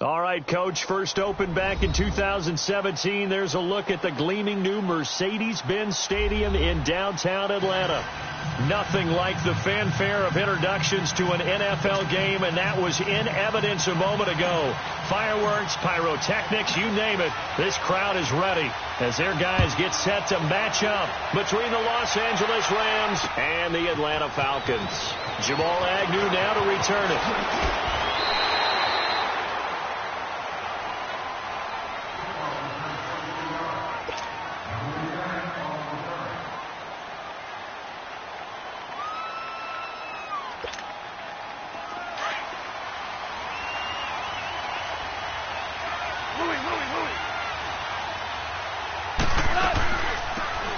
All right, Coach, first opened back in 2017. There's a look at the gleaming new Mercedes-Benz Stadium in downtown Atlanta. Nothing like the fanfare of introductions to an NFL game, and that was in evidence a moment ago. Fireworks, pyrotechnics, you name it. This crowd is ready as their guys get set to match up between the Los Angeles Rams and the Atlanta Falcons. Jamal Agnew now to return it.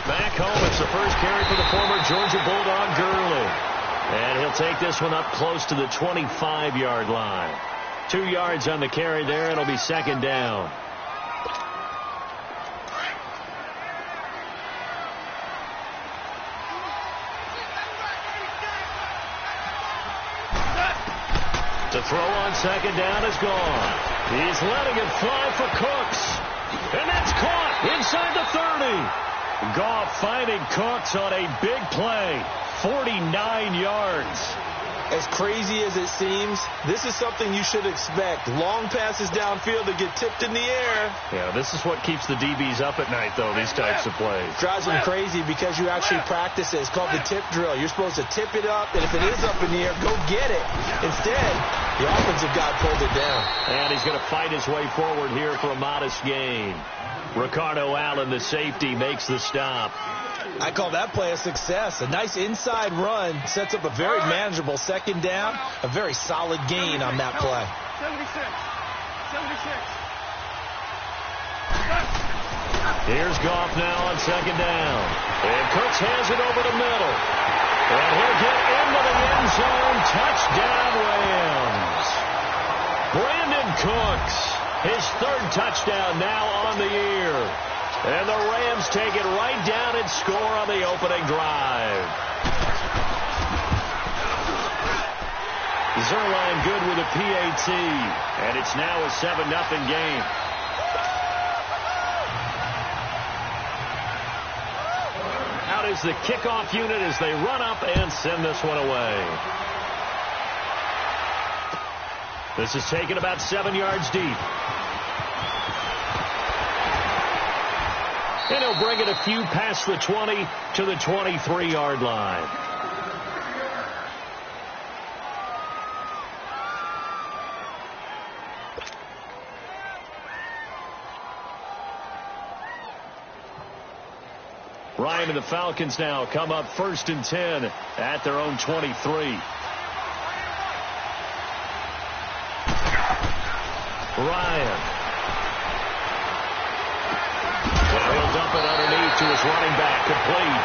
Back home, it's the first carry for the former Georgia Bulldog, Gurley. And he'll take this one up close to the 25-yard line. 2 yards on the carry there. It'll be second down. To throw on second down is gone. He's letting it fly for Cooks. And that's caught inside the 30. Goff finding Cooks on a big play. 49 yards. As crazy as it seems, this is something you should expect. Long passes downfield to get tipped in the air. Yeah, this is what keeps the DBs up at night, though, these types of plays. Drives them crazy because you actually practice it. It's called the tip drill. You're supposed to tip it up, and if it is up in the air, go get it. Instead, the offensive guy pulled it down. And he's going to fight his way forward here for a modest gain. Ricardo Allen, the safety, makes the stop. I call that play a success. A nice inside run sets up a very manageable second down. A very solid gain on that play. 76. Here's Goff now on second down. And Cooks has it over the middle. And he'll get into the end zone. Touchdown, Rams. Brandon Cooks, his third touchdown now on the year. And the Rams take it right down and score on the opening drive. Zerline good with a PAT. And it's now a 7-0 game. Out is the kickoff unit as they run up and send this one away. This is taken about 7 yards deep. And he'll bring it a few past the 20 to the 23-yard line. Ryan and the Falcons now come up 1st and 10 at their own 23. Ryan. Well, he'll dump it underneath to his running back, complete.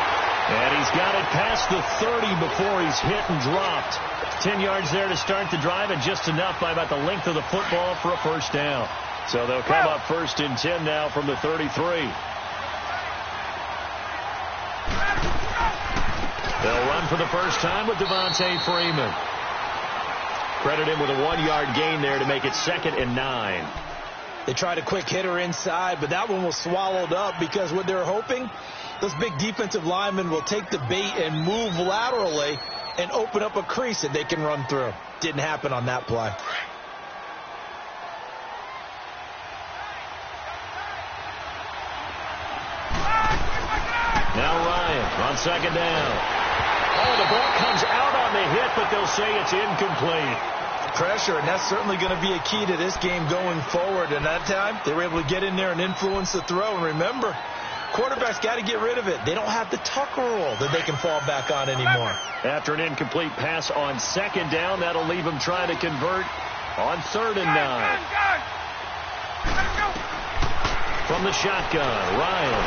And he's got it past the 30 before he's hit and dropped. 10 yards there to start the drive, and just enough by about the length of the football for a first down. So they'll come up 1st and 10 now from the 33. They'll run for the first time with Devontae Freeman. Credit him with a 1-yard gain there to make it 2nd and 9. They tried a quick hitter inside, but that one was swallowed up because what they're hoping, those big defensive linemen will take the bait and move laterally and open up a crease that they can run through. Didn't happen on that play. Now Ryan on second down. Oh, the ball comes out on the hit, but they'll say it's incomplete. Pressure, and that's certainly going to be a key to this game going forward. And that time, they were able to get in there and influence the throw. And remember, quarterbacks got to get rid of it. They don't have the Tucker rule that they can fall back on anymore. After an incomplete pass on second down, that'll leave them trying to convert on 3rd and 9. From the shotgun, Ryan.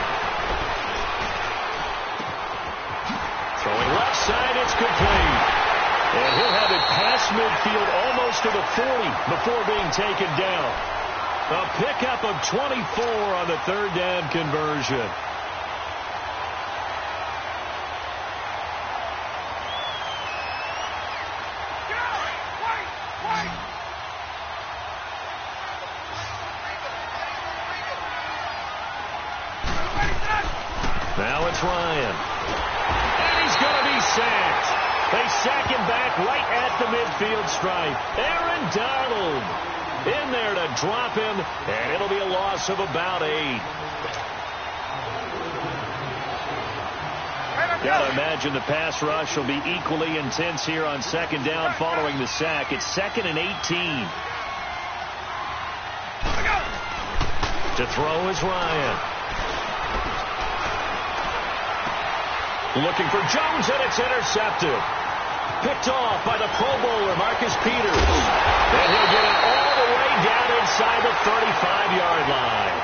Throwing left side, it's complete. And he'll have it past midfield almost to the 40 before being taken down. A pickup of 24 on the 3rd down conversion. Ryan. And he's going to be sacked. They sack him back right at the midfield stripe. Aaron Donald in there to drop him, and it'll be a loss of about 8. Got to imagine the pass rush will be equally intense here on second down following the sack. It's 2nd and 18. To throw is Ryan. Looking for Jones, and it's intercepted. Picked off by the Pro Bowler, Marcus Peters. And he'll get it all the way down inside the 35-yard line.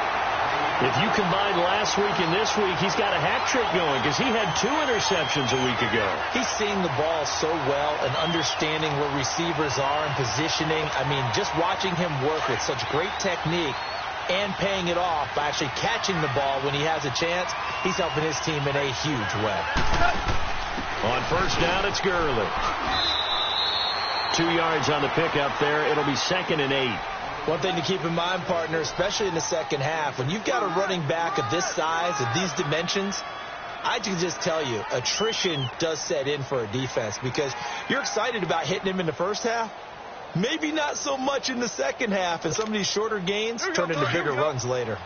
If you combine last week and this week, he's got a hat trick going because he had 2 interceptions a week ago. He's seeing the ball so well and understanding where receivers are and positioning. I mean, just watching him work with such great technique and paying it off by actually catching the ball when he has a chance, he's helping his team in a huge way. On first down, it's Gurley. 2 yards on the pickup there. It'll be 2nd and 8. One thing to keep in mind, partner, especially in the second half, when you've got a running back of this size, of these dimensions, I can just tell you, attrition does set in for a defense because you're excited about hitting him in the first half. Maybe not so much in the second half, and some of these shorter gains turn into bigger runs later.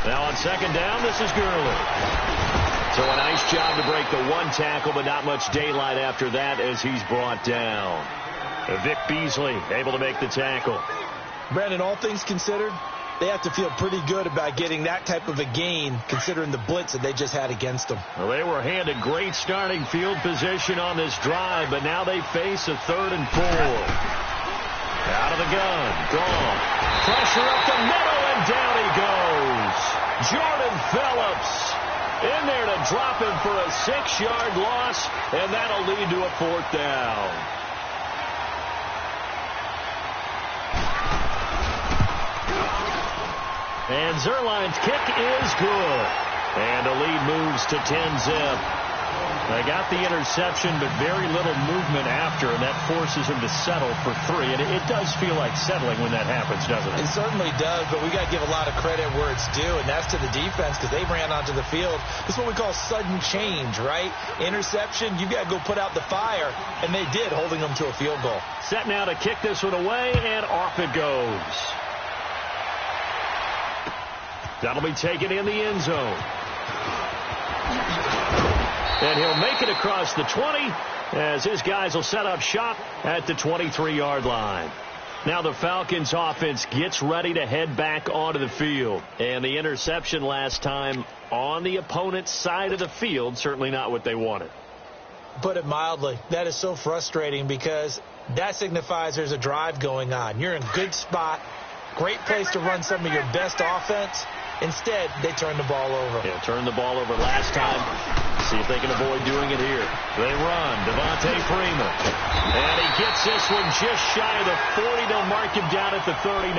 Now on second down, this is Gurley. So a nice job to break the 1 tackle, but not much daylight after that as he's brought down. Vic Beasley able to make the tackle. Brandon, all things considered, they have to feel pretty good about getting that type of a gain considering the blitz that they just had against them. Well, they were handed great starting field position on this drive, but now they face a 3rd and 4. Out of the gun. Gone. Pressure up the middle, and down he goes. Jordan Phillips in there to drop him for a 6-yard loss, and that'll lead to a 4th down. And Zerline's kick is good. And the lead moves to 10-zip. They got the interception, but very little movement after, and that forces him to settle for 3. And it does feel like settling when that happens, doesn't it? It certainly does, but we got to give a lot of credit where it's due, and that's to the defense because they ran onto the field. This is what we call sudden change, right? Interception, you got to go put out the fire, and they did, holding them to a field goal. Set now to kick this one away, and off it goes. That'll be taken in the end zone. And he'll make it across the 20 as his guys will set up shop at the 23-yard line. Now the Falcons offense gets ready to head back onto the field. And the interception last time on the opponent's side of the field, certainly not what they wanted. Put it mildly, that is so frustrating because that signifies there's a drive going on. You're in a good spot, great place to run some of your best offense. Instead, they turn the ball over. Yeah, turned the ball over last time. See if they can avoid doing it here. They run. Devontae Freeman. And he gets this one just shy of the 40. They'll mark him down at the 39.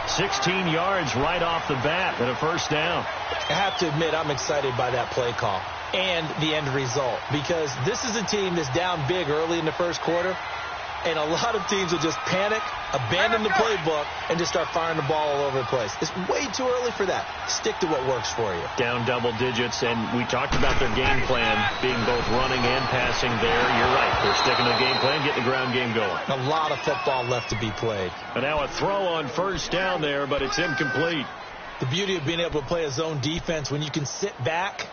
16 yards right off the bat and a first down. I have to admit, I'm excited by that play call and the end result because this is a team that's down big early in the first quarter. And a lot of teams will just panic, abandon the playbook, and just start firing the ball all over the place. It's way too early for that. Stick to what works for you. Down double digits, and we talked about their game plan being both running and passing there. You're right. They're sticking to the game plan, getting the ground game going. A lot of football left to be played. And now a throw on first down there, but it's incomplete. The beauty of being able to play a zone defense when you can sit back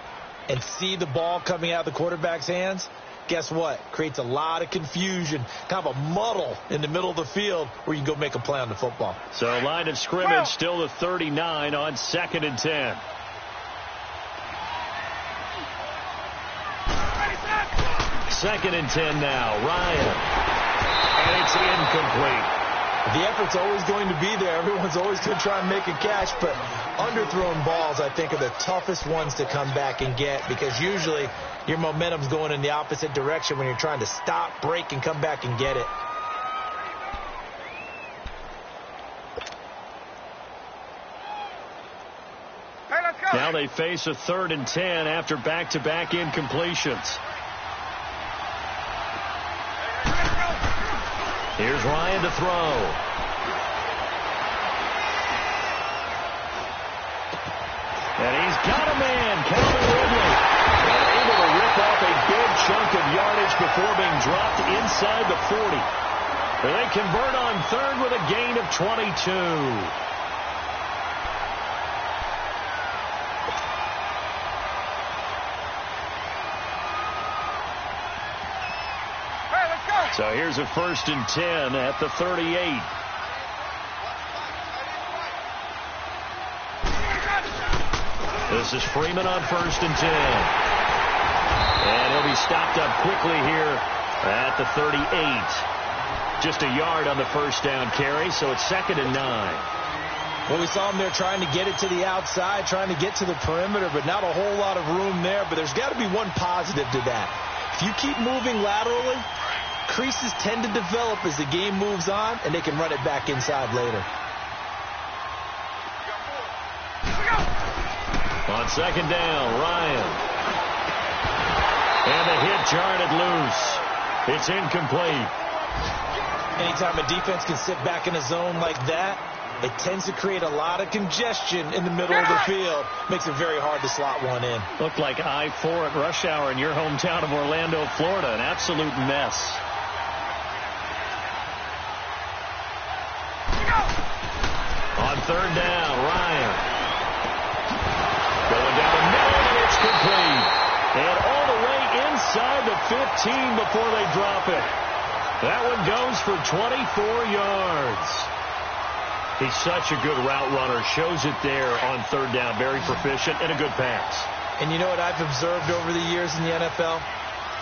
and see the ball coming out of the quarterback's hands, guess what? Creates a lot of confusion, kind of a muddle in the middle of the field where you can go make a play on the football. So line of scrimmage still the 39 on 2nd and 10. Second and 10 now. Ryan. And it's incomplete. The effort's always going to be there. Everyone's always going to try and make a catch, but underthrown balls, I think, are the toughest ones to come back and get because usually your momentum's going in the opposite direction when you're trying to stop, break, and come back and get it. Now they face a 3rd and 10 after back-to-back incompletions. Here's Ryan to throw. And he's got a man, Calvin Ridley. And able to rip off a big chunk of yardage before being dropped inside the 40. They convert on third with a gain of 22. So here's a 1st and 10 at the 38. This is Freeman on 1st and 10. And he'll be stopped up quickly here at the 38. Just a yard on the first down carry, so it's 2nd and 9. Well, we saw him there trying to get it to the outside, trying to get to the perimeter, but not a whole lot of room there. But there's got to be one positive to that. If you keep moving laterally, creases tend to develop as the game moves on, and they can run it back inside later. On 2nd down, Ryan. And the hit jarred loose. It's incomplete. Anytime a defense can sit back in a zone like that, it tends to create a lot of congestion in the middle of the field. Makes it very hard to slot one in. Looked like I-4 at rush hour in your hometown of Orlando, Florida. An absolute mess. On 3rd down, Ryan. Going down the middle, and it's complete. And all the way inside the 15 before they drop it. That one goes for 24 yards. He's such a good route runner. Shows it there on 3rd down. Very proficient and a good pass. And you know what I've observed over the years in the NFL?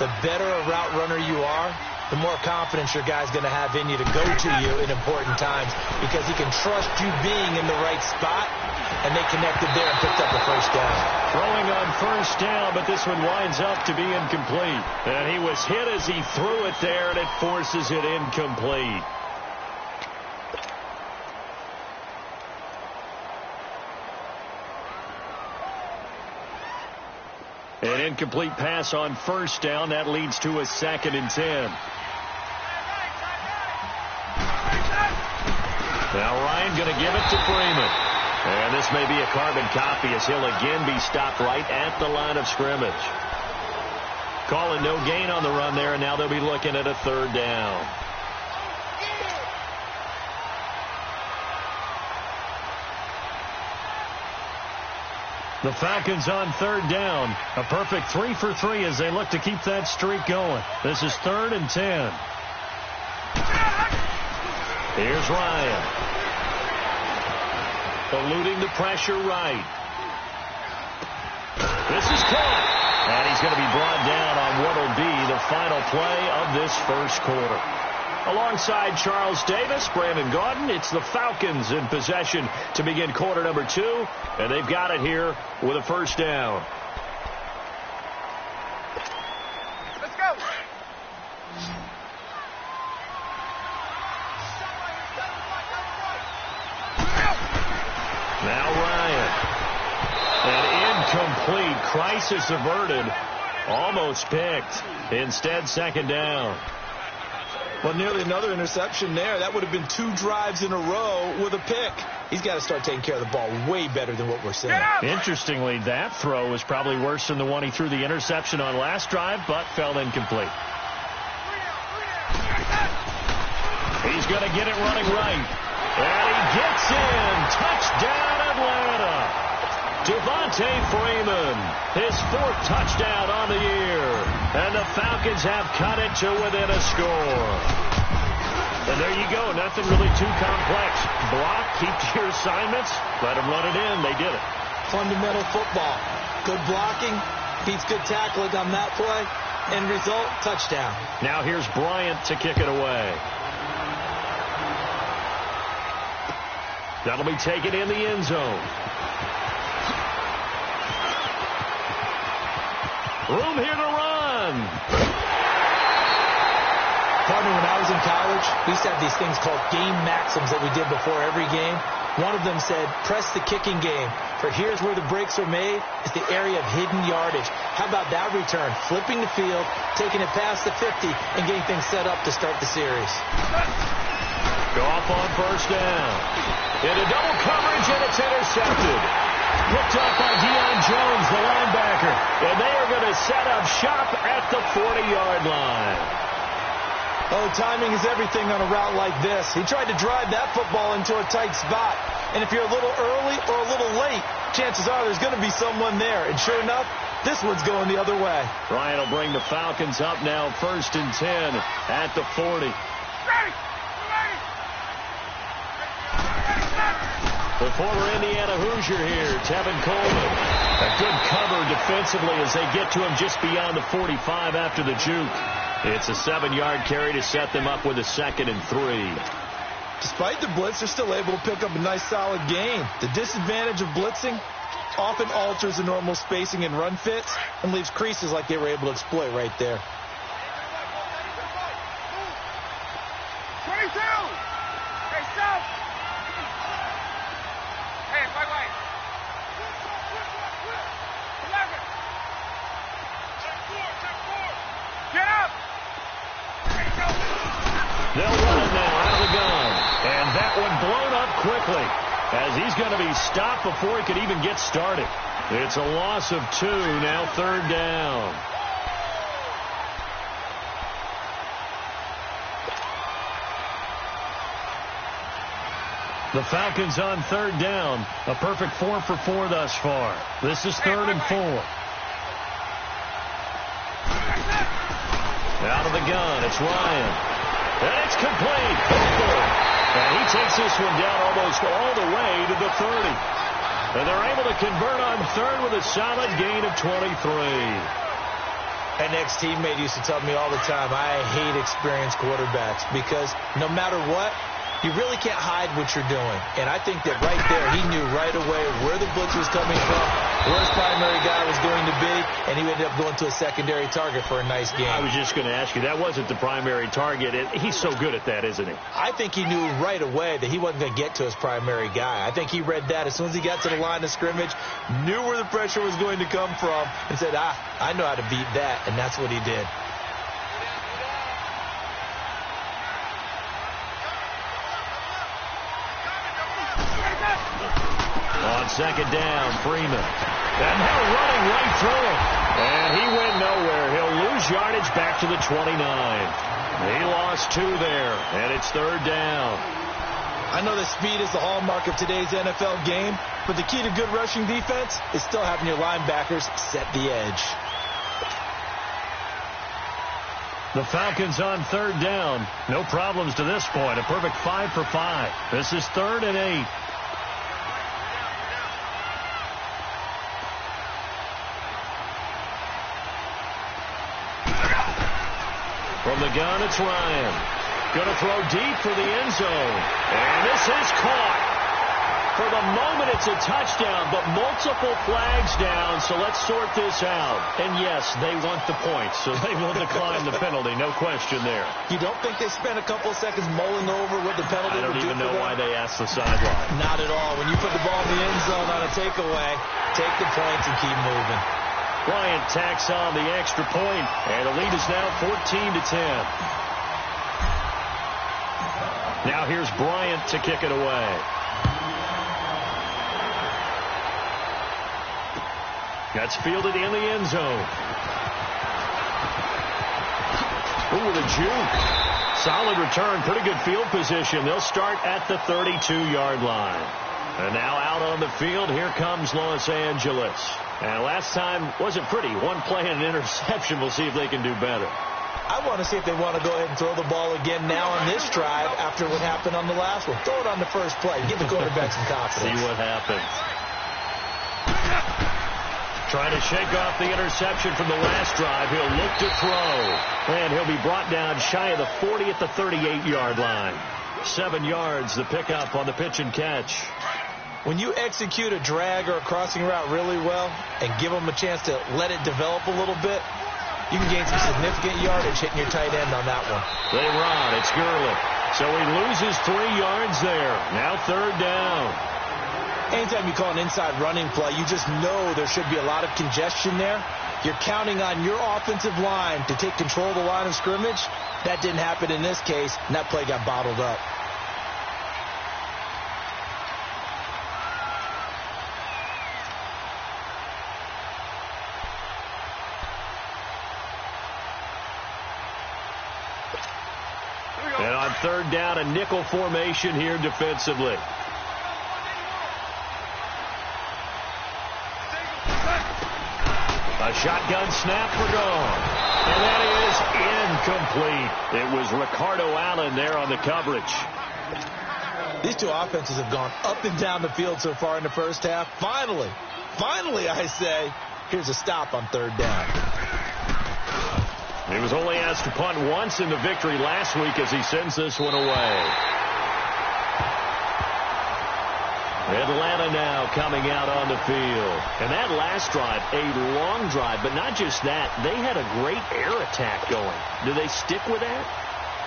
The better a route runner you are, the more confidence your guy's going to have in you to go to you in important times because he can trust you being in the right spot, and they connected there and picked up the 1st down. Throwing on 1st down, but this one winds up to be incomplete. And he was hit as he threw it there, and it forces it incomplete. An incomplete pass on 1st down. That leads to a 2nd and 10. Now Ryan going to give it to Freeman. And this may be a carbon copy as he'll again be stopped right at the line of scrimmage. Calling no gain on the run there, and now they'll be looking at a 3rd down. The Falcons on 3rd down. A perfect 3 for 3 as they look to keep that streak going. This is 3rd and 10. Here's Ryan. Eluding the pressure right. This is caught. And he's going to be brought down on what will be the final play of this 1st quarter. Alongside Charles Davis, Brandon Gaudin, it's the Falcons in possession to begin quarter number 2. And they've got it here with a 1st down. Let's go. Now Ryan. An incomplete. Crisis averted. Almost picked. Instead, 2nd down. Well, nearly another interception there. That would have been 2 drives in a row with a pick. He's got to start taking care of the ball way better than what we're seeing. Interestingly, that throw was probably worse than the one he threw the interception on last drive, but fell incomplete. He's going to get it running right. And he gets in. Touchdown, Atlanta. Devontae Freeman, his 4th touchdown on the year. And the Falcons have cut it to within a score. And there you go. Nothing really too complex. Block, keep to your assignments, let them run it in. They did it. Fundamental football. Good blocking, beats good tackling on that play. End result, touchdown. Now here's Bryant to kick it away. That'll be taken in the end zone. Room here to run. Partner, when I was in college, we used to have these things called game maxims that we did before every game. One of them said, press the kicking game. For here's where the breaks are made, is the area of hidden yardage. How about that return? Flipping the field, taking it past the 50, and getting things set up to start the series. Goff on first down. Into double coverage, and it's intercepted. Picked up by Deion Jones, the linebacker. And they are going to set up shop at the 40-yard line. Oh, timing is everything on a route like this. He tried to drive that football into a tight spot. And if you're a little early or a little late, chances are there's going to be someone there. And sure enough, this one's going the other way. Ryan will bring the Falcons up now, 1st and 10 at the 40. The former Indiana Hoosier here, Tevin Coleman. A good cover defensively as they get to him just beyond the 45 after the juke. It's a 7-yard carry to set them up with a 2nd and 3. Despite the blitz, they're still able to pick up a nice solid gain. The disadvantage of blitzing often alters the normal spacing and run fits and leaves creases like they were able to exploit right there. 22! Hey, stop! Hey, wait. 11! Get up! They'll run it now out of the gun. And that one blown up quickly as he's going to be stopped before he could even get started. It's a loss of 2, now 3rd down. The Falcons on 3rd down. A perfect 4 for 4 thus far. This is 3rd and 4. Out of the gun, it's Ryan. And it's complete. And he takes this one down almost all the way to the 30. And they're able to convert on 3rd with a solid gain of 23. An ex-teammate used to tell me all the time, I hate experienced quarterbacks because no matter what, you really can't hide what you're doing. And I think that right there, he knew right away where the blitz was coming from, where his primary guy was going to be, and he ended up going to a secondary target for a nice game. I was just going to ask you, that wasn't the primary target. He's so good at that, isn't he? I think he knew right away that he wasn't going to get to his primary guy. I think he read that as soon as he got to the line of scrimmage, knew where the pressure was going to come from, and said, I know how to beat that, and that's what he did. On 2nd down, Freeman. And now running right through him. And he went nowhere. He'll lose yardage back to the 29. He lost 2 there, and it's 3rd down. I know that speed is the hallmark of today's NFL game, but the key to good rushing defense is still having your linebackers set the edge. The Falcons on 3rd down. No problems to this point. A perfect 5 for 5. This is 3rd and 8. From the gun, it's Ryan. Going to throw deep for the end zone. And this is caught. For the moment, it's a touchdown, but multiple flags down, so let's sort this out. And yes, they want the points, so they will decline the penalty. No question there. You don't think they spent a couple of seconds mulling over what the penalty would do? I don't even know why they asked the sideline. Not at all. When you put the ball in the end zone on a takeaway, take the points and keep moving. Bryant tacks on the extra point, and the lead is now 14-10. Now here's Bryant to kick it away. That's fielded in the end zone. Ooh, the juke. Solid return, pretty good field position. They'll start at the 32-yard line. And now out on the field, here comes Los Angeles. And last time wasn't pretty. One play and an interception. We'll see if they can do better. I want to see if they want to go ahead and throw the ball again now on this drive after what happened on the last one. Throw it on the first play. Give the quarterback some confidence. See what happens. Trying to shake off the interception from the last drive. He'll look to throw. And he'll be brought down shy of the 40 at the 38-yard line. 7 yards, the pickup on the pitch and catch. When you execute a drag or a crossing route really well and give them a chance to let it develop a little bit, You can gain some significant yardage hitting your tight end on that one. They run. It's Gurley. So he loses 3 yards there. Now 3rd down. Anytime you call an inside running play, you just know there should be a lot of congestion there. You're counting on your offensive line to take control of the line of scrimmage. That didn't happen in this case, and that play got bottled up. And on 3rd down, a nickel formation here defensively. A shotgun snap for gone. And that is incomplete. It was Ricardo Allen there on the coverage. These two offenses have gone up and down the field so far in the first half. Finally, I say, here's a stop on 3rd down. He was only asked to punt once in the victory last week as he sends this one away. Atlanta now coming out on the field. And that last drive, a long drive, but not just that. They had a great air attack going. Do they stick with that?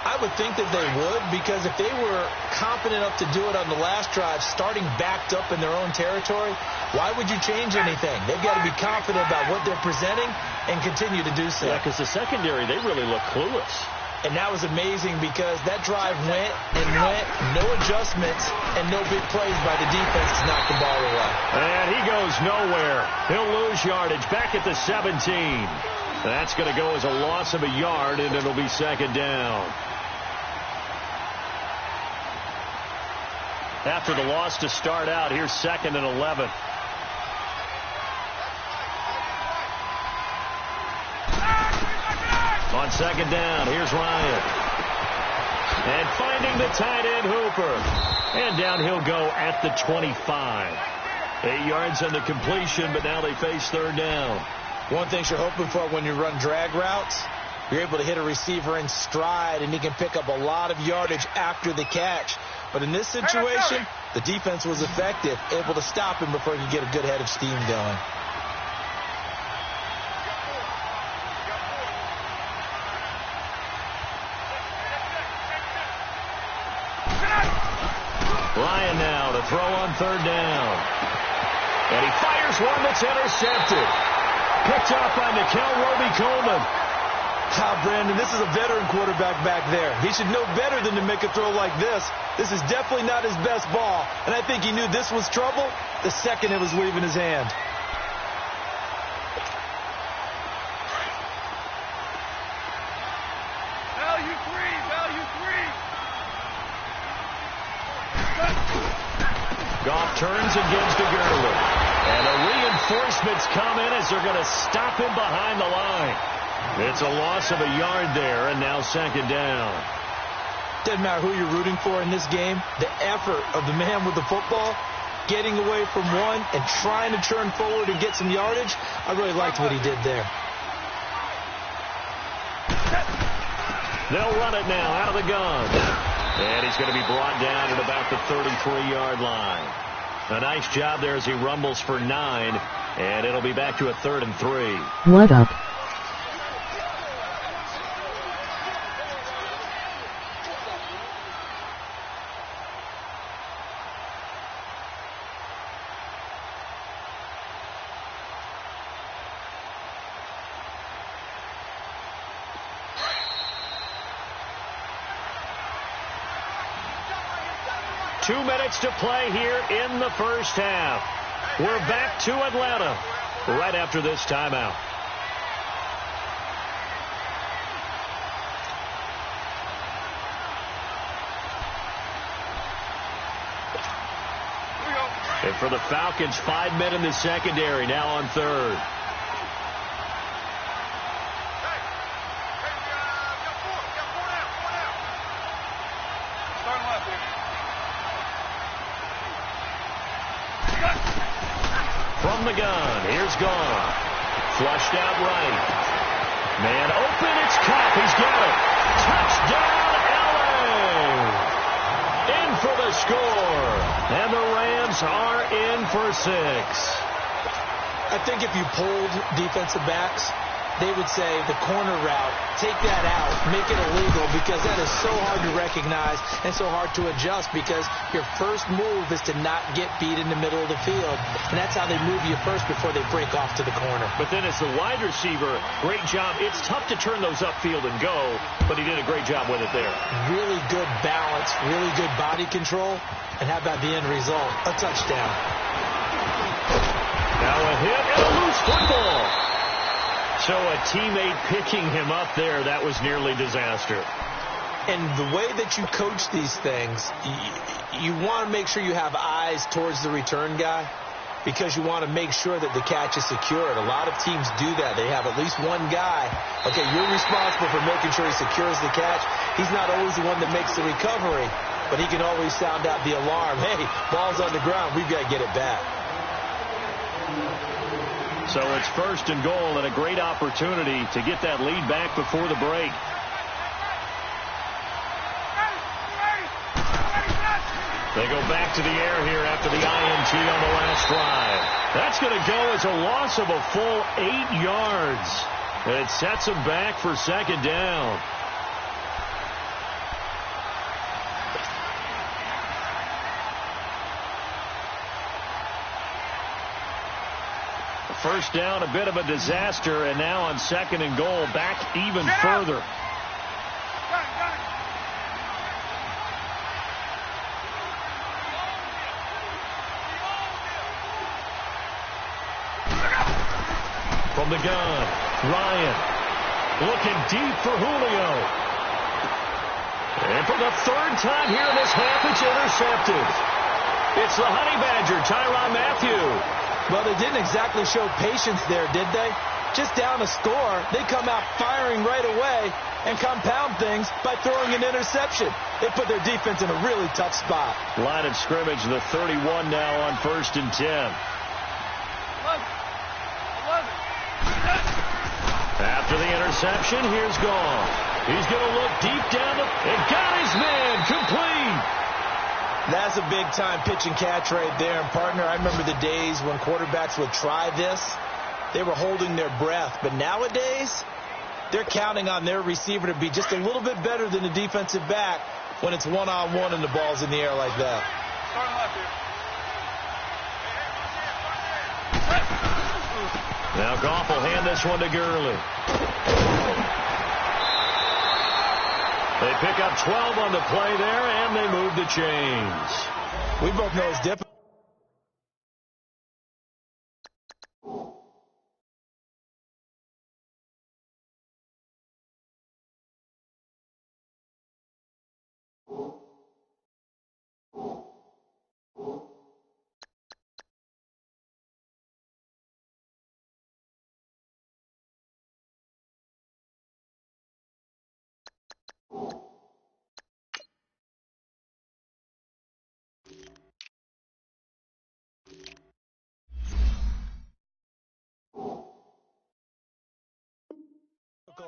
I would think that they would, because if they were confident enough to do it on the last drive, starting backed up in their own territory, why would you change anything? They've got to be confident about what they're presenting and continue to do so. Yeah, because the secondary, they really look clueless. And that was amazing because that drive went and went, no adjustments, and no big plays by the defense to knock the ball away. And he goes nowhere. He'll lose yardage back at the 17. That's going to go as a loss of a yard, and it'll be 2nd down. After the loss to start out, here's 2nd and 11. On 2nd down, here's Ryan. And finding the tight end, Hooper. And down he'll go at the 25. 8 yards on the completion, but now they face 3rd down. One thing you're hoping for when you run drag routes, you're able to hit a receiver in stride, and he can pick up a lot of yardage after the catch. But in this situation, the defense was effective, able to stop him before he could get a good head of steam going. Ryan now to throw on 3rd down. And he fires one that's intercepted. Picked off by Nickel Roby-Coleman. Brandon, this is a veteran quarterback back there. He should know better than to make a throw like this. This is definitely not his best ball. And I think he knew this was trouble the second it was leaving his hand. Value three. Goff turns and gives to Gurley. And the reinforcements come in as they're going to stop him behind the line. It's a loss of a yard there, and now 2nd down. Doesn't matter who you're rooting for in this game. The effort of the man with the football, getting away from one and trying to turn forward and get some yardage, I really liked what he did there. They'll run it now out of the gun. And he's going to be brought down at about the 33-yard line. A nice job there as he rumbles for 9, and it'll be back to a 3rd and 3. What up? Two minutes to play here in the first half. We're back to Atlanta right after this timeout. And for the Falcons, 5 men in the secondary, now on 3rd. From the gun, here's Goff. Flushed out right. Man open, it's Cup. He's got it. Touchdown, LA! In for the score. And the Rams are in for 6. I think if you polled defensive backs, they would say the corner route, take that out, make it illegal, because that is so hard to recognize and so hard to adjust, because your first move is to not get beat in the middle of the field, and that's how they move you first before they break off to the corner. But then as the wide receiver, great job. It's tough to turn those upfield and go, but he did a great job with it there. Really good balance, really good body control, and how about the end result? A touchdown. Now a hit and a loose football. So a teammate picking him up there, that was nearly disaster. And the way that you coach these things, you want to make sure you have eyes towards the return guy, because you want to make sure that the catch is secured. A lot of teams do that. They have at least one guy. Okay, you're responsible for making sure he secures the catch. He's not always the one that makes the recovery, but he can always sound out the alarm. Hey, ball's on the ground. We've got to get it back. So it's first and goal, and a great opportunity to get that lead back before the break. They go back to the air here after the INT on the last drive. That's going to go as a loss of a full 8 yards. It sets them back for second down. First down, a bit of a disaster, and now on second and goal, back even further. From the gun, Ryan looking deep for Julio. And for the third time here in this half, it's intercepted. It's the Honey Badger, Tyrann Mathieu. Well, they didn't exactly show patience there, did they? Just down a score, they come out firing right away and compound things by throwing an interception. They put their defense in a really tough spot. Line of scrimmage, the 31 now on first and 10. After the interception, here's Goff. He's going to look deep down and got his man complete. That's a big-time pitch and catch right there. And, partner, I remember the days when quarterbacks would try this. They were holding their breath. But nowadays, they're counting on their receiver to be just a little bit better than the defensive back when it's one-on-one and the ball's in the air like that. Now Goff will hand this one to Gurley. They pick up 12 on the play there, and they move the chains. We both know it's difficult.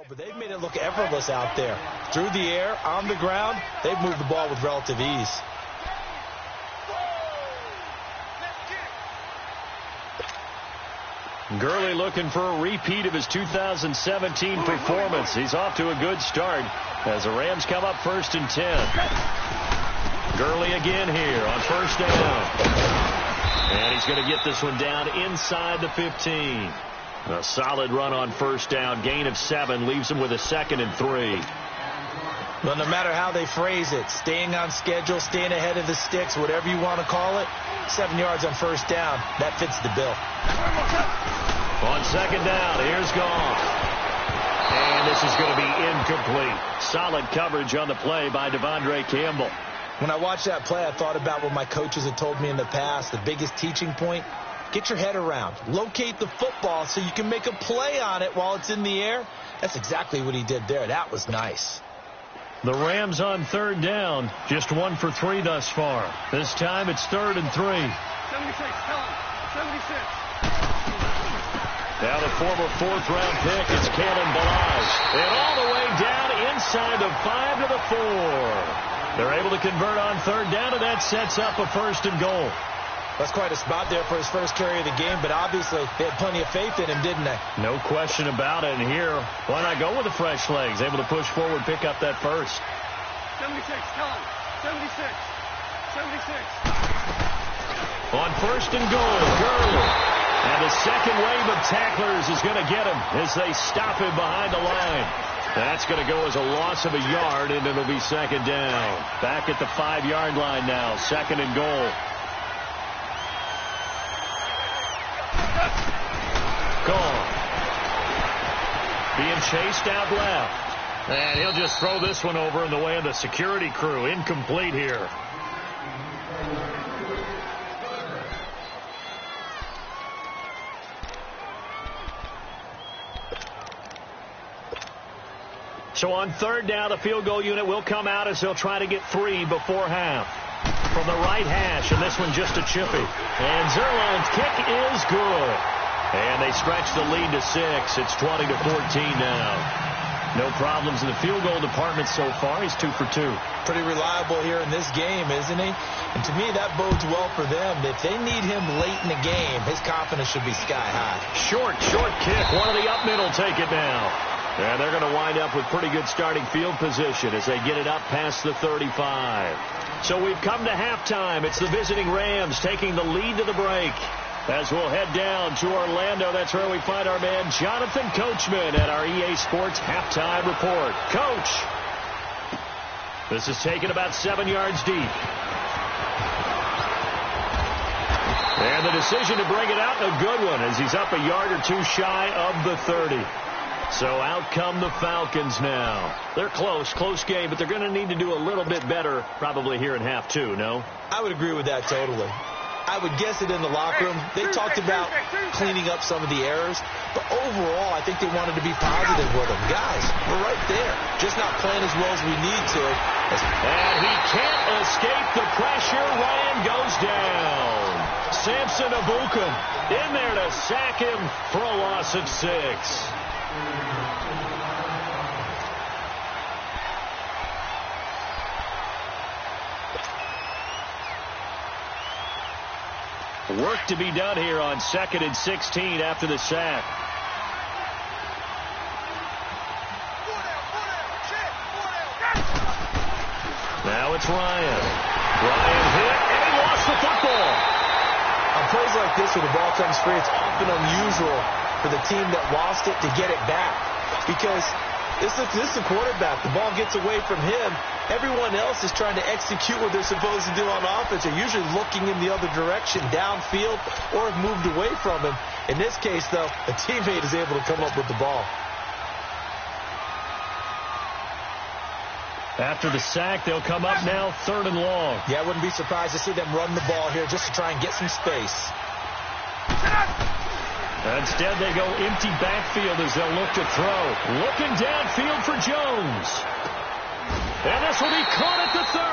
But they've made it look effortless out there. Through the air, on the ground, they've moved the ball with relative ease. Gurley looking for a repeat of his 2017 performance. He's off to a good start as the Rams come up first and 10. Gurley again here on first down. And he's going to get this one down inside the 15. A solid run on first down. Gain of 7 leaves him with a 2nd and 3. Well, no matter how they phrase it, staying on schedule, staying ahead of the sticks, whatever you want to call it, 7 yards on first down, that fits the bill. On second down, here's Goff. And this is going to be incomplete. Solid coverage on the play by Devondre Campbell. When I watched that play, I thought about what my coaches had told me in the past. The biggest teaching point, get your head around. Locate the football so you can make a play on it while it's in the air. That's exactly what he did there. That was nice. The Rams on third down, just 1 for 3 thus far. This time it's 3rd and 3. 76, tell him. 76. Now the former 4th-round pick is Kalen Balazs. And all the way down inside the 5 to the 4. They're able to convert on third down, and that sets up a 1st and goal. That's quite a spot there for his first carry of the game, but obviously they had plenty of faith in him, didn't they? No question about it. And here, why not go with the fresh legs? Able to push forward, pick up that first. 76, tell him. 76. 76. On first and goal, Gurley. And the second wave of tacklers is going to get him as they stop him behind the line. That's going to go as a loss of a yard, and it'll be second down. Back at the 5-yard line now, second and goal. Gone. Being chased out left. And he'll just throw this one over in the way of the security crew. Incomplete here. So on third down, the field goal unit will come out as they'll try to get 3 before half. From the right hash, and this one just a chippy. And Zerline's kick is good. And they stretch the lead to 6. It's 20-14 now. No problems in the field goal department so far. He's 2 for 2. Pretty reliable here in this game, isn't he? And to me, that bodes well for them. If they need him late in the game, his confidence should be sky high. Short kick. One of the up middle take it now. And they're going to wind up with pretty good starting field position as they get it up past the 35. So we've come to halftime. It's the visiting Rams taking the lead to the break. As we'll head down to Orlando, that's where we find our man Jonathan Coachman at our EA Sports Halftime Report. Coach, this is taken about 7 yards deep. And the decision to bring it out, a good one, as he's up a yard or two shy of the 30. So out come the Falcons now. They're close game, but they're going to need to do a little bit better probably here in half 2, no? I would agree with that totally. I would guess it in the locker room. They talked about cleaning up some of the errors, but overall, I think they wanted to be positive with them. Guys, we're right there, just not playing as well as we need to. And he can't escape the pressure. Ryan goes down. Samson Abukum in there to sack him for a loss of 6. Work to be done here on 2nd and 16 after the sack. Now it's Ryan. Ryan hit, and he lost the football. On plays like this where the ball comes free, it's often unusual for the team that lost it to get it back. Because this is the quarterback. The ball gets away from him. Everyone else is trying to execute what they're supposed to do on offense. They're usually looking in the other direction, downfield, or have moved away from him. In this case, though, a teammate is able to come up with the ball. After the sack, they'll come up now 3rd and long. Yeah, I wouldn't be surprised to see them run the ball here just to try and get some space. Instead, they go empty backfield as they'll look to throw. Looking downfield for Jones. And this will be caught at the 30.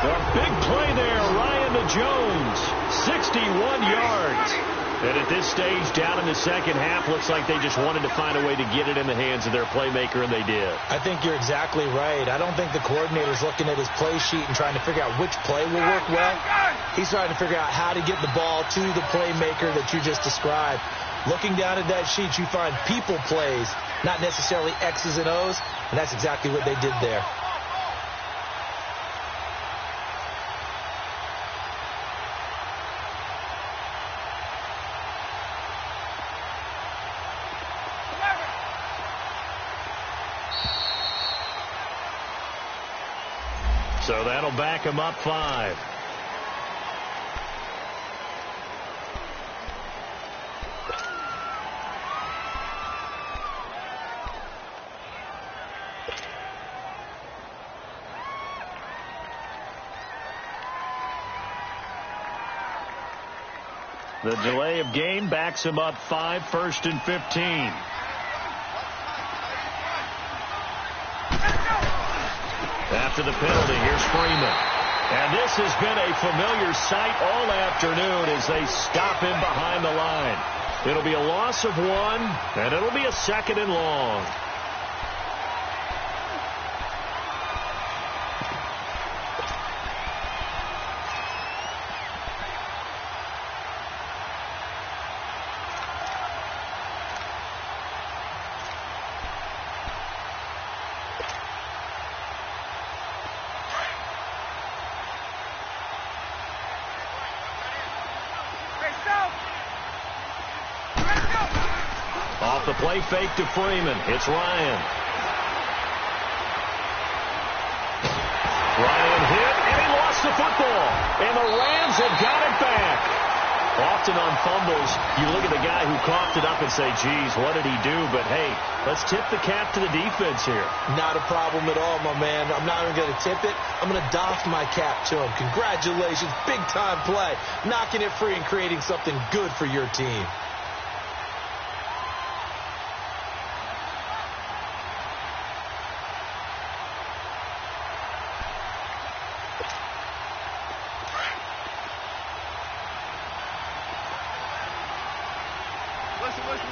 A big play there, Ryan to Jones. 61 yards. And at this stage, down in the second half, looks like they just wanted to find a way to get it in the hands of their playmaker, and they did. I think you're exactly right. I don't think the coordinator's looking at his play sheet and trying to figure out which play will work well. He's trying to figure out how to get the ball to the playmaker that you just described. Looking down at that sheet, you find people plays, not necessarily X's and O's, and that's exactly what they did there. So that'll back him up 5. The delay of game backs him up 5, 1st and 15. After the penalty, here's Freeman. And this has been a familiar sight all afternoon as they stop him behind the line. It'll be a loss of 1, and it'll be a 2nd and long. Off the play fake to Freeman. It's Ryan. Ryan hit, and he lost the football. And the Rams have got it back. Often on fumbles, you look at the guy who coughed it up and say, geez, what did he do? But, hey, let's tip the cap to the defense here. Not a problem at all, my man. I'm not even going to tip it. I'm going to doff my cap to him. Congratulations. Big-time play. Knocking it free and creating something good for your team.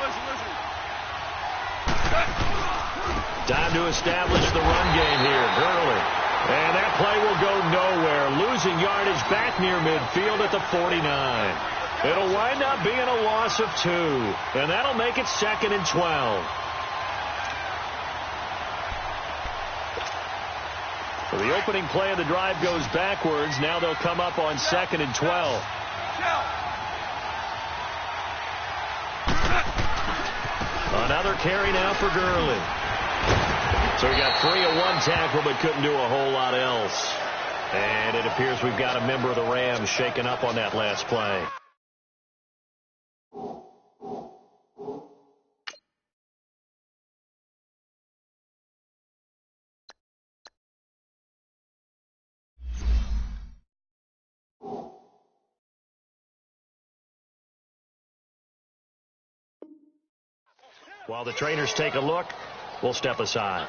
Listen. Time to establish the run game here. Gurley. And that play will go nowhere. Losing yardage back near midfield at the 49. It'll wind up being a loss of 2. And that'll make it 2nd and 12. So the opening play of the drive goes backwards. Now they'll come up on 2nd and 12. Another carry now for Gurley. So he got 3 of 1 tackle, but couldn't do a whole lot else. And it appears we've got a member of the Rams shaken up on that last play. While the trainers take a look, we'll step aside.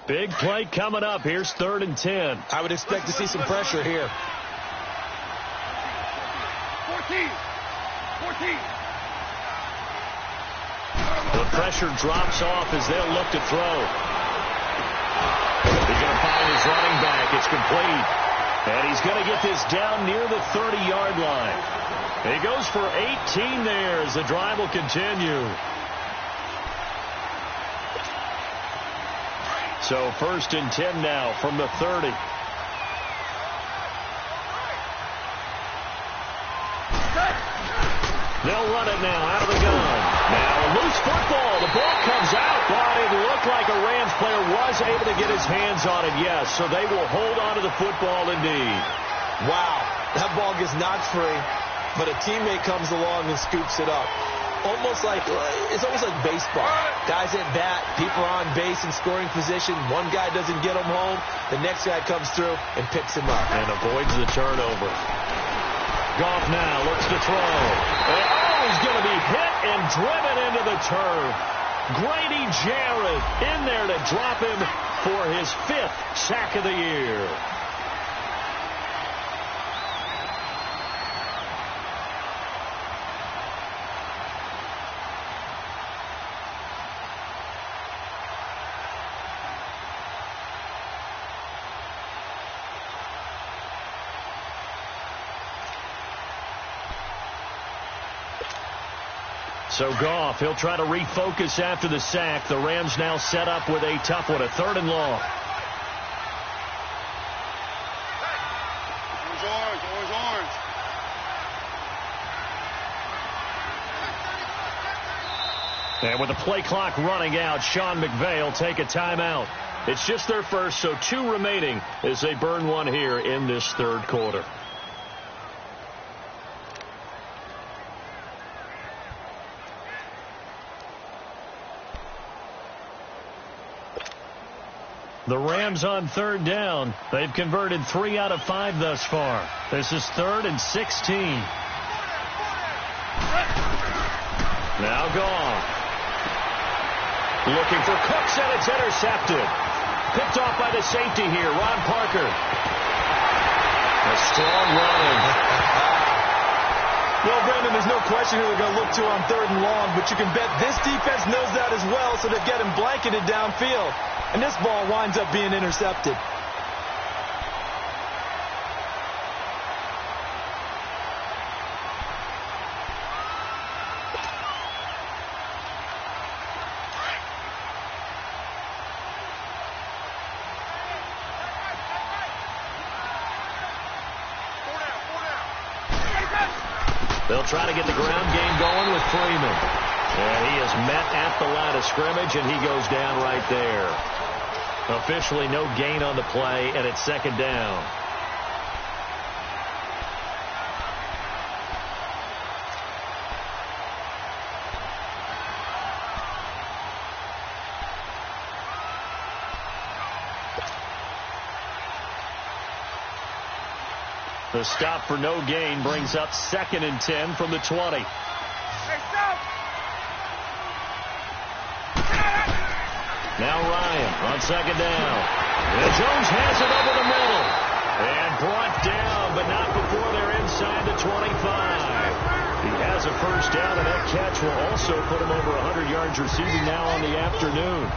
Big play coming up. Here's 3rd and 10. I would expect to see some pressure here. 14. The pressure drops off as they'll look to throw. He's going to find his running back. It's complete. And he's going to get this down near the 30-yard line. He goes for 18 there as the drive will continue. So 1st and 10 now from the 30. They'll run it now out of the gun. Now a loose football. The ball comes out, but it looked like a Rams player was able to get his hands on it, yes. So they will hold on to the football indeed. Wow, that ball gets knocked free, but a teammate comes along and scoops it up. It's almost like baseball. Guys at bat, people are on base in scoring position. One guy doesn't get him home. The next guy comes through and picks him up. And avoids the turnover. Goff now looks to throw. And he's going to be hit and driven into the turf. Grady Jarrett in there to drop him for his 5th sack of the year. So Goff, he'll try to refocus after the sack. The Rams now set up with a tough one, a 3rd and long. Orange. And with the play clock running out, Sean McVay will take a timeout. It's just their first, so 2 remaining as they burn one here in this 3rd quarter. The Rams on 3rd down. They've converted 3 out of 5 thus far. This is 3rd and 16. Now Goff. Looking for Cooks, and it's intercepted. Picked off by the safety here, Ron Parker. A strong run. Well, Brandon, there's no question who they're going to look to on 3rd and long, but you can bet this defense knows that as well, so they're getting blanketed downfield. And this ball winds up being intercepted. They'll try to get the ground game going with Freeman. And he is met at the line of scrimmage, and he goes down right there. Officially no gain on the play, and it's second down. The stop for no gain brings up 2nd and 10 from the 20. Hey, stop! Now Ryan on 2nd down. And Jones has it over the middle. And brought down, but not before they're inside the 25. He has a first down, and that catch will also put him over 100 yards receiving now on the afternoon.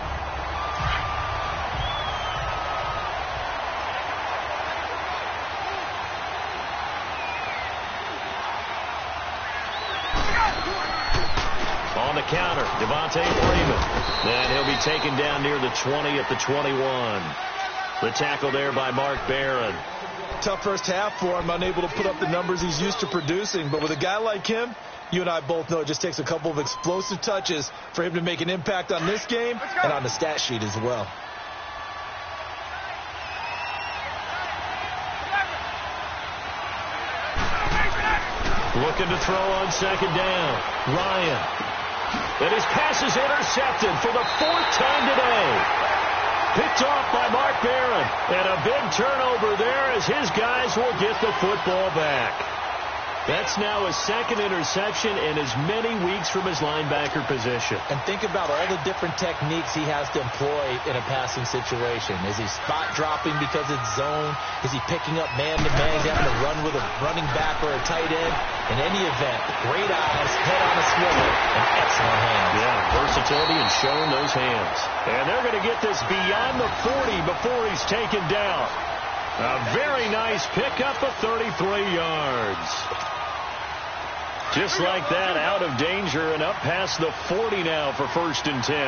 On the counter, Devontae Freeman. And he'll be taken down near the 20 at the 21. The tackle there by Mark Barron. Tough first half for him, unable to put up the numbers he's used to producing. But with a guy like him, you and I both know it just takes a couple of explosive touches for him to make an impact on this game and on the stat sheet as well. Looking to throw on 2nd down. Ryan. And his pass is intercepted for the 4th time today. Picked off by Mark Barron. And a big turnover there as his guys will get the football back. That's now his 2nd interception in as many weeks from his linebacker position. And think about all the different techniques he has to employ in a passing situation. Is he spot dropping because it's zone? Is he picking up man-to-man? He's having to run with a running back or a tight end? In any event, great eyes, head on a swivel, and excellent hands. Yeah, versatility and showing those hands. And they're going to get this beyond the 40 before he's taken down. A very nice pickup of 33 yards. Just like that, out of danger and up past the 40 now for 1st and 10.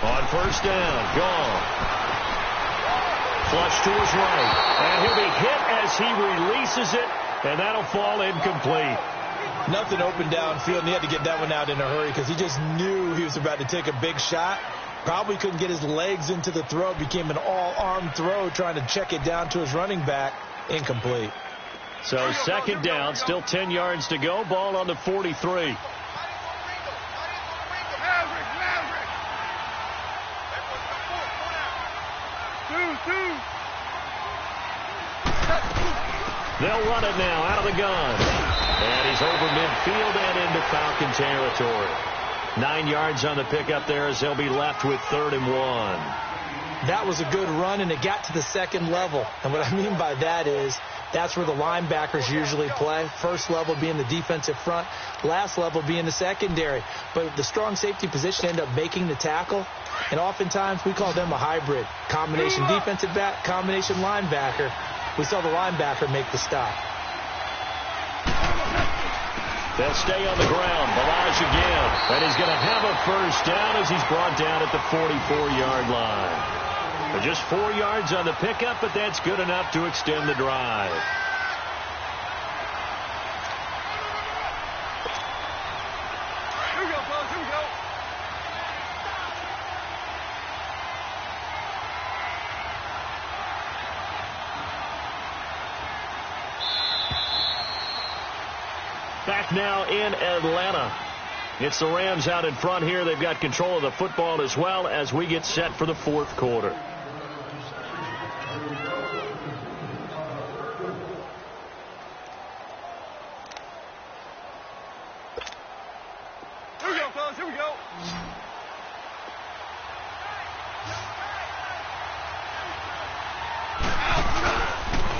On 1st down, gone. Flush to his right. And he'll be hit as he releases it, and that'll fall incomplete. Nothing open downfield, and he had to get that one out in a hurry because he just knew he was about to take a big shot. Probably couldn't get his legs into the throw. Became an all-arm throw trying to check it down to his running back. Incomplete. So 2nd down, still 10 yards to go. Ball on the 43. They'll run it now out of the gun. And he's over midfield and into Falcon territory. 9 yards on the pickup there as they'll be left with 3rd and 1. That was a good run, and it got to the 2nd level. And what I mean by that is that's where the linebackers usually play. First level being the defensive front, last level being the secondary. But the strong safety position ended up making the tackle. And oftentimes we call them a hybrid. Combination defensive back, combination linebacker. We saw the linebacker make the stop. They'll stay on the ground. Balaj again. And he's going to have a first down as he's brought down at the 44-yard line. But just 4 yards on the pickup, but that's good enough to extend the drive. Here we go, fellas. Here we go. Back now in Atlanta. It's the Rams out in front here. They've got control of the football as well as we get set for the 4th quarter. Here we go, fellas. Here we go.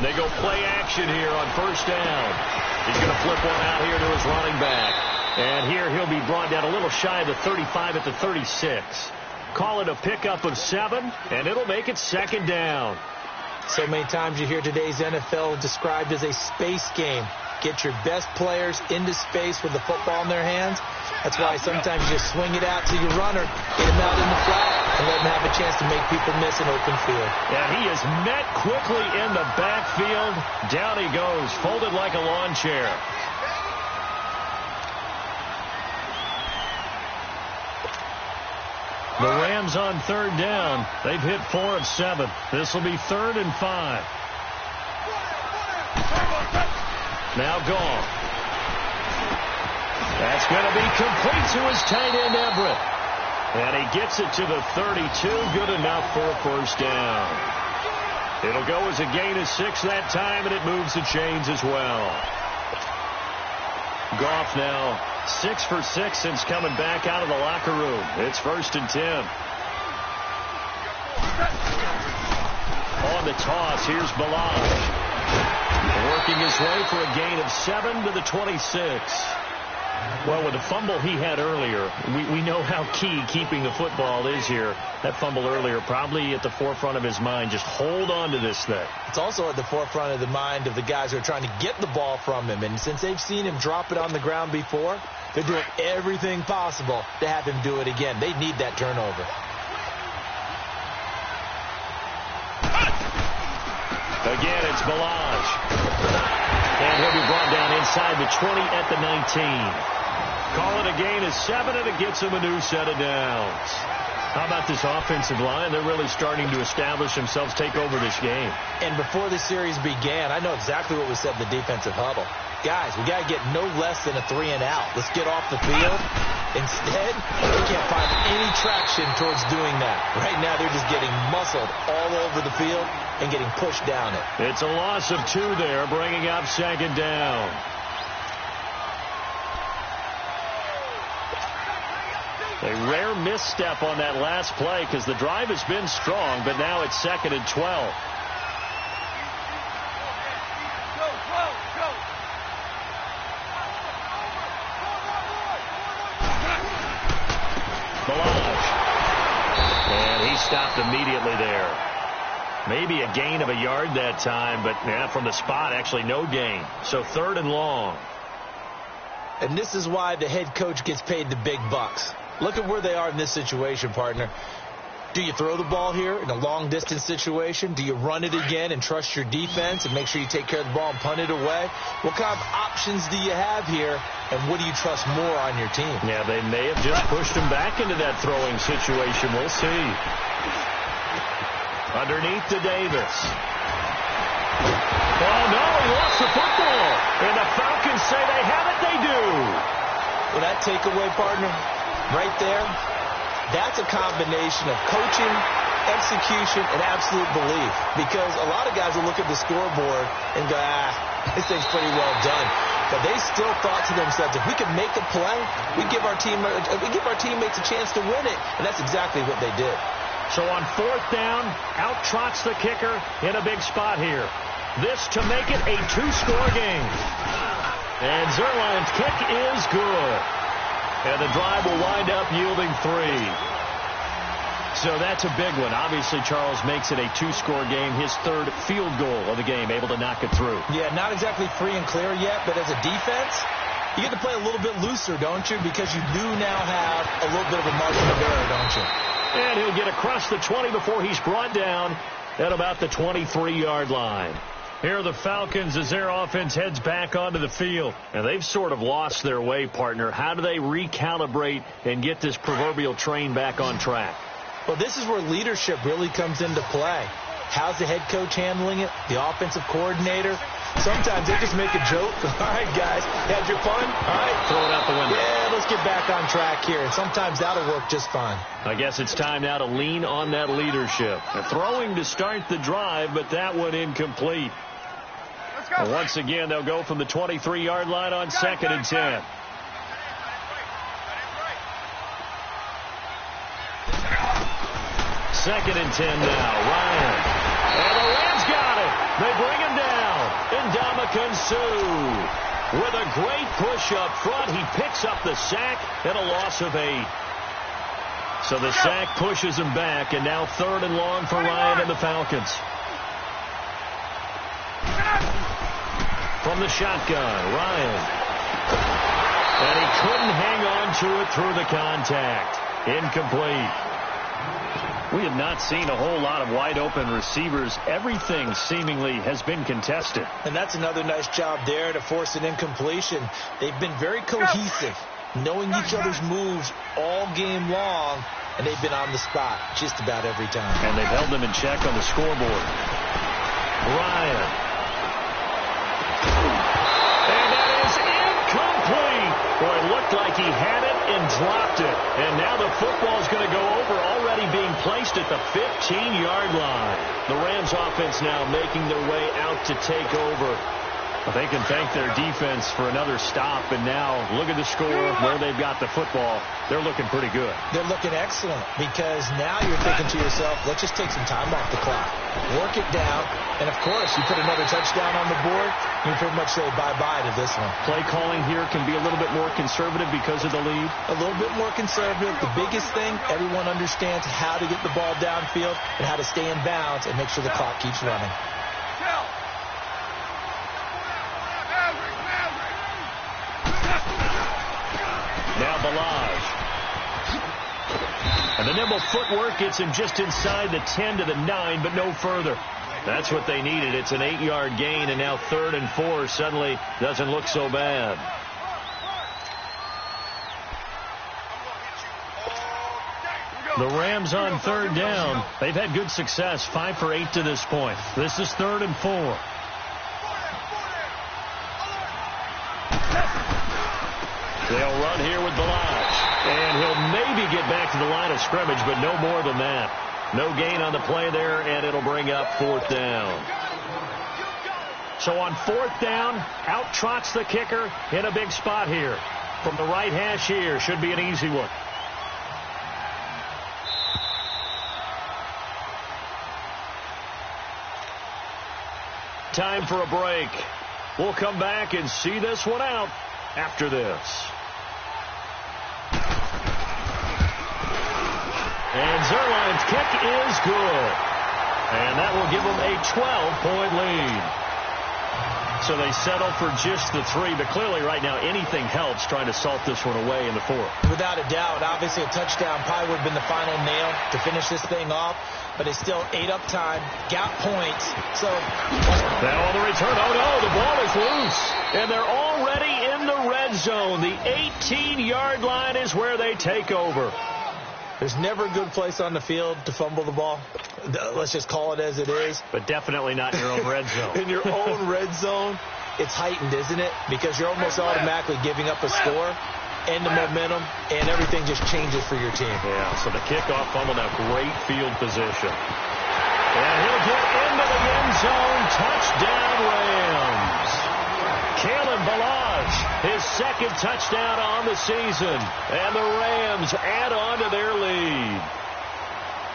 They go play action here on 1st down. He's going to flip one out here to his running back. And here he'll be brought down a little shy of the 35 at the 36. Call it a pickup of 7, and it'll make it 2nd down. So many times you hear today's NFL described as a space game. Get your best players into space with the football in their hands. That's why sometimes you just swing it out to your runner, get him out in the flat, and let him have a chance to make people miss an open field. And he is met quickly in the backfield. Down he goes, folded like a lawn chair. The Rams on third down. They've hit 4 of 7. This will be 3rd and 5. Now Goff. That's going to be complete to his tight end, Everett. And he gets it to the 32. Good enough for a first down. It'll go as a gain of 6 that time, and it moves the chains as well. Goff now 6 for 6 since coming back out of the locker room. It's 1st and 10. On the toss, here's Balaj. Working his way for a gain of 7 to the 26. Well, with the fumble he had earlier, we know how key keeping the football is here. That fumble earlier probably at the forefront of his mind. Just hold on to this thing. It's also at the forefront of the mind of the guys who are trying to get the ball from him. And since they've seen him drop it on the ground before, they're doing everything possible to have him do it again. They need that turnover. Again, it's Balaj. And he'll be brought down inside the 20 at the 19. Call it a gain of 7, and it gets him a new set of downs. How about this offensive line? They're really starting to establish themselves, take over this game. And before the series began, I know exactly what was said in the defensive huddle. Guys, we got to get no less than a 3 and out. Let's get off the field. Instead, we can't find any traction towards doing that. Right now, they're just getting muscled all over the field and getting pushed down it. It's a loss of 2 there, bringing up 2nd down. A rare misstep on that last play because the drive has been strong, but now it's 2nd and 12. And he stopped immediately there. Maybe a gain of a yard that time, but from the spot, actually no gain. So 3rd and long. And this is why the head coach gets paid the big bucks. Look at where they are in this situation, partner. Do you throw the ball here in a long-distance situation? Do you run it again and trust your defense and make sure you take care of the ball and punt it away? What kind of options do you have here, and what do you trust more on your team? Yeah, they may have just pushed him back into that throwing situation. We'll see. Underneath to Davis. Oh, no, he lost the football. And the Falcons say they have it. They do. Well, that takeaway, partner, right there, that's a combination of coaching, execution, and absolute belief. Because a lot of guys will look at the scoreboard and go, this thing's pretty well done. But they still thought to themselves, if we can make a play, we give our teammates a chance to win it. And that's exactly what they did. So on 4th down, out trots the kicker in a big spot here. This to make it a 2-score game. And Zuerlein's kick is good. And the drive will wind up yielding 3. So that's a big one. Obviously, Charles makes it a 2-score game. His 3rd field goal of the game, able to knock it through. Yeah, not exactly free and clear yet, but as a defense, you get to play a little bit looser, don't you? Because you do now have a little bit of a margin of error, don't you? And he'll get across the 20 before he's brought down at about the 23-yard line. Here are the Falcons as their offense heads back onto the field. And they've sort of lost their way, partner. How do they recalibrate and get this proverbial train back on track? Well, this is where leadership really comes into play. How's the head coach handling it? The offensive coordinator? Sometimes they just make a joke. All right, guys, had your fun? All right, throw it out the window. Yeah, let's get back on track here. And sometimes that'll work just fine. I guess it's time now to lean on that leadership. They're throwing to start the drive, but that one incomplete. And once again, they'll go from the 23-yard line on 2nd and 10. Second and 10 now. Ryan. And the Rams got it. They bring him down. Ndamukong Suh with a great push up front. He picks up the sack and a loss of 8. So the sack pushes him back, and now 3rd and long for Ryan and the Falcons. from the shotgun. Ryan. And he couldn't hang on to it through the contact. Incomplete. We have not seen a whole lot of wide-open receivers. Everything seemingly has been contested. And that's another nice job there to force an incompletion. They've been very cohesive, knowing each other's moves all game long, and they've been on the spot just about every time. And they've held them in check on the scoreboard. Ryan. And that is incomplete. Boy, it looked like he had it and dropped it. And now the football's going to go over, already being placed at the 15-yard line. The Rams offense now making their way out to take over. But they can thank their defense for another stop. And now look at the score where they've got the football. They're looking pretty good. They're looking excellent because now you're thinking to yourself, let's just take some time off the clock. Work it down. And, of course, you put another touchdown on the board, you pretty much say bye-bye to this one. Play calling here can be a little bit more conservative because of the lead. A little bit more conservative. The biggest thing, everyone understands how to get the ball downfield and how to stay in bounds and make sure the clock keeps running. Now Balaj. And the nimble footwork gets him just inside the 10 to the 9, but no further. That's what they needed. It's an 8-yard gain, and now 3rd and 4 suddenly doesn't look so bad. The Rams on 3rd down. They've had good success, 5 for 8 to this point. This is 3rd and 4. They'll run here with Balaj. And he'll maybe get back to the line of scrimmage, but no more than that. No gain on the play there, and it'll bring up 4th down. So on 4th down, out trots the kicker in a big spot here. From the right hash here, should be an easy one. Time for a break. We'll come back and see this one out after this. And Zerline's kick is good. And that will give them a 12-point lead. So they settle for just the 3, but clearly right now anything helps trying to salt this one away in the 4th. Without a doubt, obviously a touchdown probably would have been the final nail to finish this thing off, but it's still ate up time, got points. So now on the return, oh no, the ball is loose. And they're already in the red zone. The 18-yard line is where they take over. There's never a good place on the field to fumble the ball. Let's just call it as it is. But definitely not in your own red zone. In your own red zone, it's heightened, isn't it? Because you're almost automatically giving up a score and the momentum, and everything just changes for your team. Yeah, so the kickoff fumble, now great field position. And he'll get into the end zone. Touchdown, Rams. Kalen Balaj, his 2nd touchdown on the season. And the Rams add on to their lead.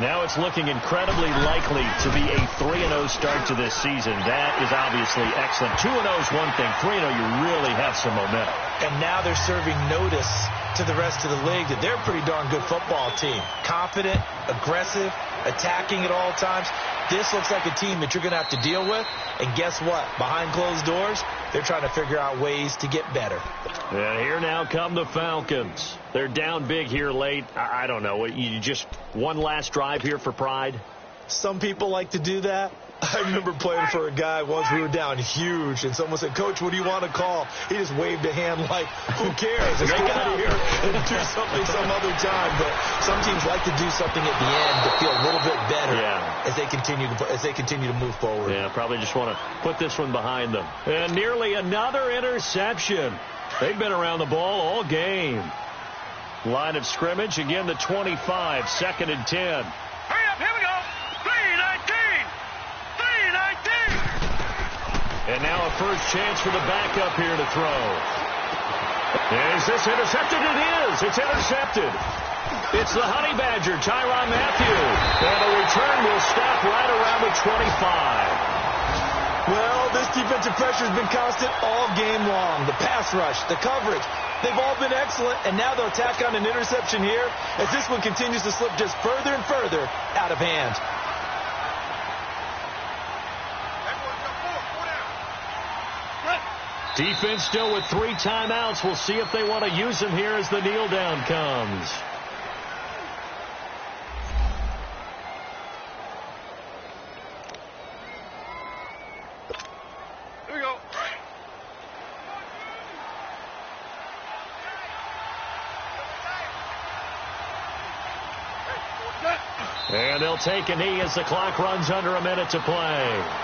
Now it's looking incredibly likely to be a 3-0 start to this season. That is obviously excellent. 2-0 is one thing. 3-0, you really have some momentum. And now they're serving notice to the rest of the league that they're a pretty darn good football team. Confident, aggressive, attacking at all times. This looks like a team that you're going to have to deal with. And guess what? Behind closed doors, they're trying to figure out ways to get better. And here now come the Falcons. They're down big here late. I don't know. You just one last drive here for pride? Some people like to do that. I remember playing for a guy once. We were down huge, and someone said, "Coach, what do you want to call?" He just waved a hand like, who cares? Let's get out of here and do something some other time. But some teams like to do something at the end to feel a little bit better as they continue to move forward. Yeah, probably just want to put this one behind them. And nearly another interception. They've been around the ball all game. Line of scrimmage, again the 25, 2nd and 10. Hurry up, here we go. 3-19. 3-19. And now a first chance for the backup here to throw. Is this intercepted? It is. It's intercepted. It's the Honey Badger, Tyrann Mathieu. And the return will stop right around the 25. Well, this defensive pressure has been constant all game long. The pass rush, the coverage, they've all been excellent, and now they'll tack on an interception here as this one continues to slip just further and further out of hand. Defense still with 3 timeouts. We'll see if they want to use them here as the kneel down comes. Here we go. And they'll take a knee as the clock runs under a minute to play.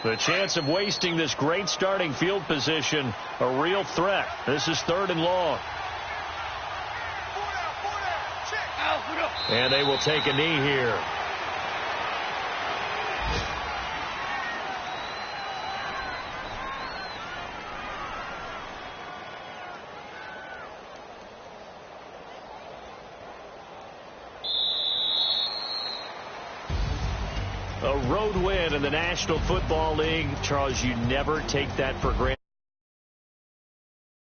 The chance of wasting this great starting field position, a real threat. This is 3rd and long. And they will take a knee here. A road win in the National Football League. Charles, you never take that for granted.